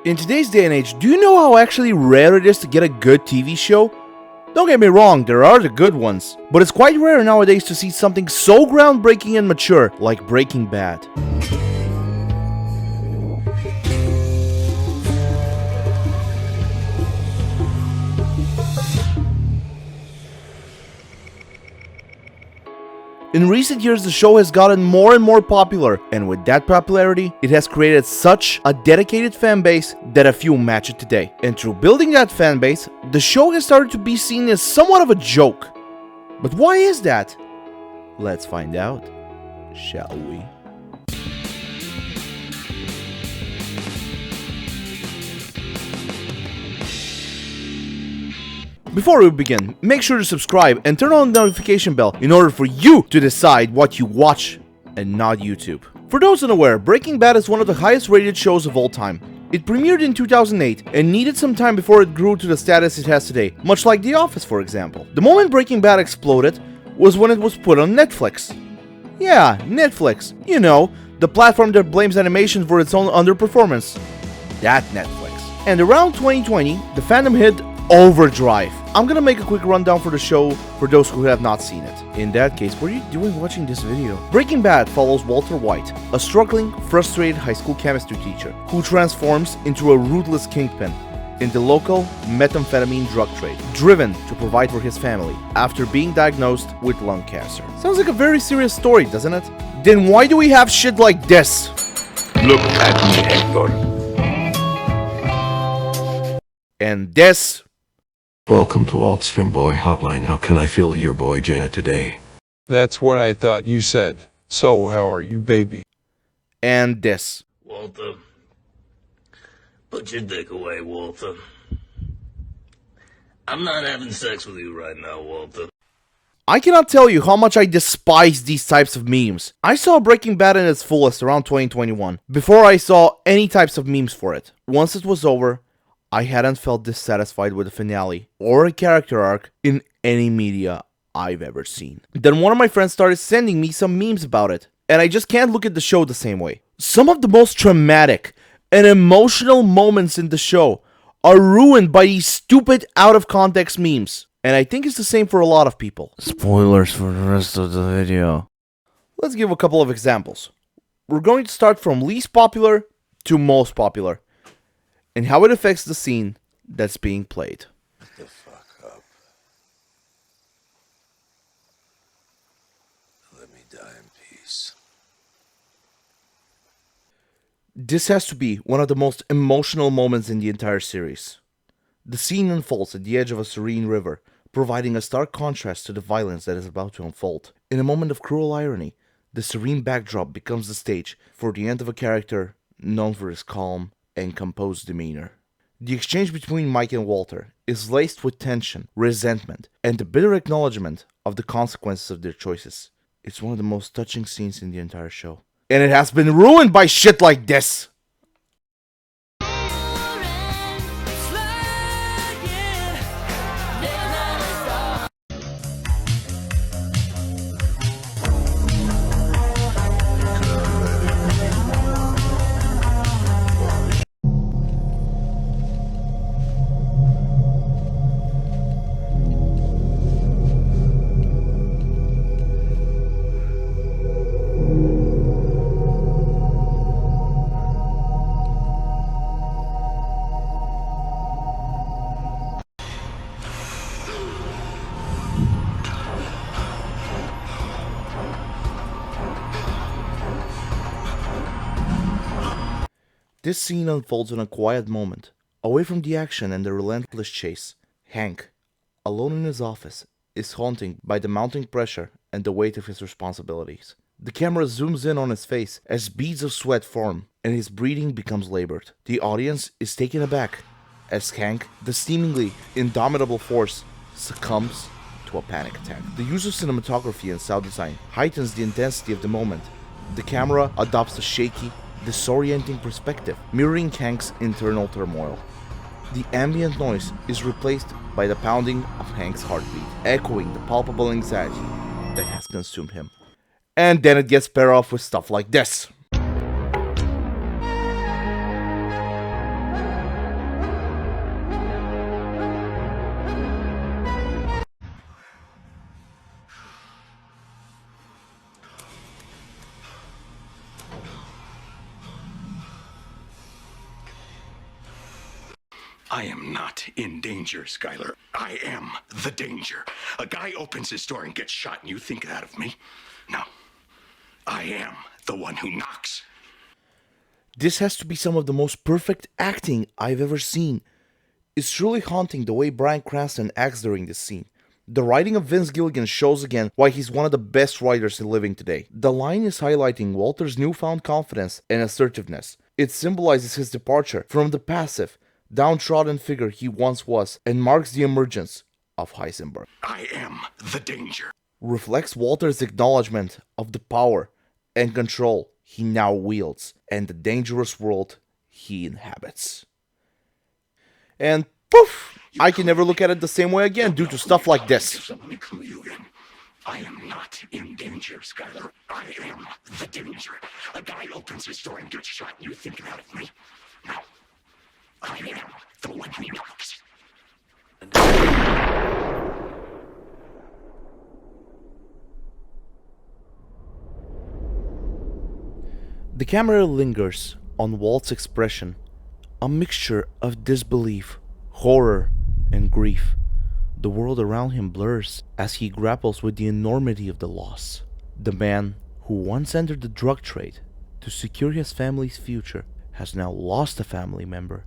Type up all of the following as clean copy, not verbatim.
In today's day and age, do you know how actually rare it is to get a good TV show? Don't get me wrong, there are the good ones, but it's quite rare nowadays to see something so groundbreaking and mature like Breaking Bad. In recent years, the show has gotten more and more popular, and with that popularity, it has created such a dedicated fan base that a few match it today. And through building that fan base, the show has started to be seen as somewhat of a joke. But why is that? Let's find out, shall we? Before we begin, make sure to subscribe and turn on the notification bell in order for you to decide what you watch and not YouTube. For those unaware, Breaking Bad is one of the highest rated shows of all time. It premiered in 2008 and needed some time before it grew to the status it has today, much like The Office for example. The moment Breaking Bad exploded was when it was put on Netflix. Yeah, Netflix. You know, the platform that blames animation for its own underperformance. That Netflix. And around 2020, the fandom hit overdrive. I'm gonna make a quick rundown for the show for those who have not seen it. In that case, what are you doing watching this video? Breaking Bad follows Walter White, a struggling, frustrated high school chemistry teacher who transforms into a ruthless kingpin in the local methamphetamine drug trade, driven to provide for his family after being diagnosed with lung cancer. Sounds like a very serious story, doesn't it? Then why do we have shit like this? Look at me, Hector. And this. Welcome to Alt's Fanboy Hotline. How can I fill your boy Jenna today? That's what I thought you said. So, how are you, baby? And this. Walter, put your dick away, Walter. I'm not having sex with you right now, Walter. I cannot tell you how much I despise these types of memes. I saw Breaking Bad in its fullest around 2021, before I saw any types of memes for it. Once it was over, I hadn't felt dissatisfied with a finale or a character arc in any media I've ever seen. Then one of my friends started sending me some memes about it, and I just can't look at the show the same way. Some of the most traumatic and emotional moments in the show are ruined by these stupid out-of-context memes, and I think it's the same for a lot of people. Spoilers for the rest of the video. Let's give a couple of examples. We're going to start from least popular to most popular, and how it affects the scene that's being played. Shut the fuck up. Let me die in peace. This has to be one of the most emotional moments in the entire series. The scene unfolds at the edge of a serene river, providing a stark contrast to the violence that is about to unfold. In a moment of cruel irony, the serene backdrop becomes the stage for the end of a character known for his calm and composed demeanor. The exchange between Mike and Walter is laced with tension, resentment, and the bitter acknowledgement of the consequences of their choices. It's one of the most touching scenes in the entire show. And it has been ruined by shit like this! This scene unfolds in a quiet moment, away from the action and the relentless chase. Hank, alone in his office, is haunted by the mounting pressure and the weight of his responsibilities. The camera zooms in on his face as beads of sweat form and his breathing becomes labored. The audience is taken aback as Hank, the seemingly indomitable force, succumbs to a panic attack. The use of cinematography and sound design heightens the intensity of the moment. The camera adopts a shaky, disorienting perspective, mirroring Hank's internal turmoil. The ambient noise is replaced by the pounding of Hank's heartbeat, echoing the palpable anxiety that has consumed him. And then it gets paired off with stuff like this. I am not in danger, Skylar. I am the danger. A guy opens his door and gets shot, and you think that of me? No. I am the one who knocks. This has to be some of the most perfect acting I've ever seen. It's truly haunting the way Bryan Cranston acts during this scene. The writing of Vince Gilligan shows again why he's one of the best writers living today. The line is highlighting Walter's newfound confidence and assertiveness. It symbolizes his departure from the passive, downtrodden figure he once was and marks the emergence of Heisenberg. I am the danger. Reflects Walter's acknowledgement of the power and control he now wields and the dangerous world he inhabits. And poof! I can never look at it the same way again due to stuff like this. So let me clue you in. I am not in danger, Skylar. I am the danger. A guy opens his door and gets shot, and you think that of me? No. I am the one who knocks. The camera lingers on Walt's expression, a mixture of disbelief, horror, and grief. The world around him blurs as he grapples with the enormity of the loss. The man who once entered the drug trade to secure his family's future has now lost a family member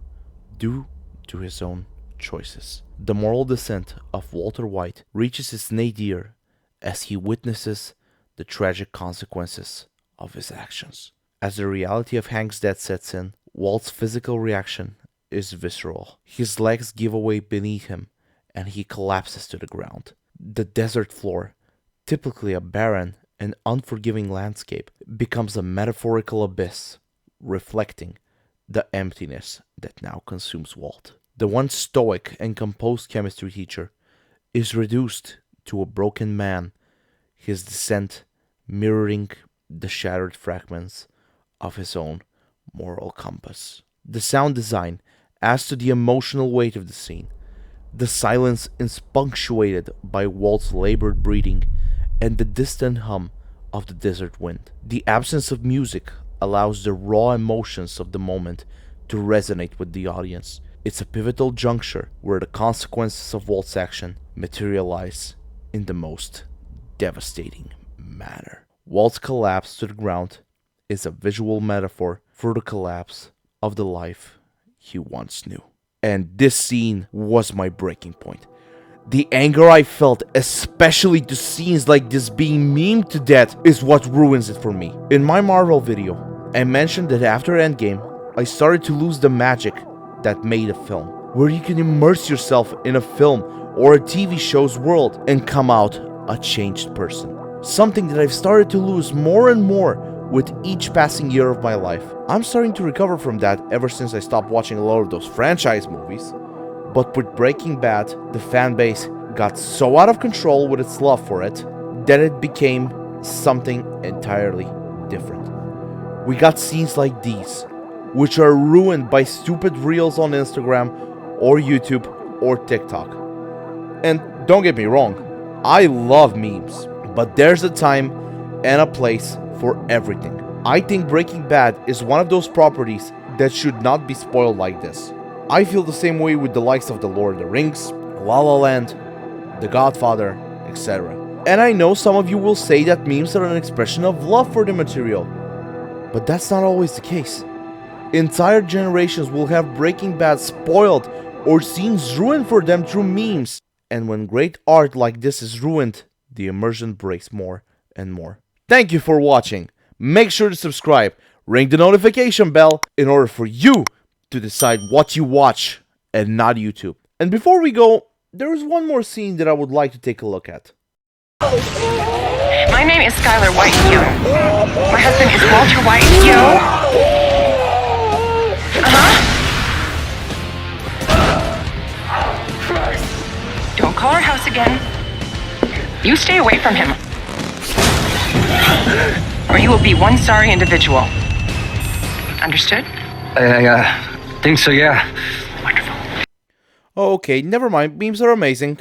due to his own choices. The moral descent of Walter White reaches its nadir as he witnesses the tragic consequences of his actions. As the reality of Hank's death sets in, Walt's physical reaction is visceral. His legs give way beneath him, and he collapses to the ground. The desert floor, typically a barren and unforgiving landscape, becomes a metaphorical abyss, reflecting the emptiness that now consumes Walt. The once stoic and composed chemistry teacher is reduced to a broken man, his descent mirroring the shattered fragments of his own moral compass. The sound design adds to the emotional weight of the scene. The silence is punctuated by Walt's labored breathing and the distant hum of the desert wind. The absence of music allows the raw emotions of the moment to resonate with the audience. It's a pivotal juncture where the consequences of Walt's action materialize in the most devastating manner. Walt's collapse to the ground is a visual metaphor for the collapse of the life he once knew. And this scene was my breaking point. The anger I felt, especially to scenes like this being memed to death, is what ruins it for me. In my Marvel video, I mentioned that after Endgame, I started to lose the magic that made a film, where you can immerse yourself in a film or a TV show's world and come out a changed person. Something that I've started to lose more and more with each passing year of my life. I'm starting to recover from that ever since I stopped watching a lot of those franchise movies. But with Breaking Bad, the fan base got so out of control with its love for it that it became something entirely different. We got scenes like these, which are ruined by stupid reels on Instagram or YouTube or TikTok. And don't get me wrong, I love memes, but there's a time and a place for everything. I think Breaking Bad is one of those properties that should not be spoiled like this. I feel the same way with the likes of The Lord of the Rings, La La Land, The Godfather, etc. And I know some of you will say that memes are an expression of love for the material, but that's not always the case. Entire generations will have Breaking Bad spoiled or scenes ruined for them through memes. And when great art like this is ruined, the immersion breaks more and more. Thank you for watching. Make sure to subscribe, ring the notification bell in order for you to decide what you watch and not YouTube. And before we go, there is one more scene that I would like to take a look at. My name is Skylar White, yo. My husband is Walter White, yo. Don't call our house again. You stay away from him. Or you will be one sorry individual. Understood? I think so, yeah. Wonderful. Okay, never mind. Memes are amazing.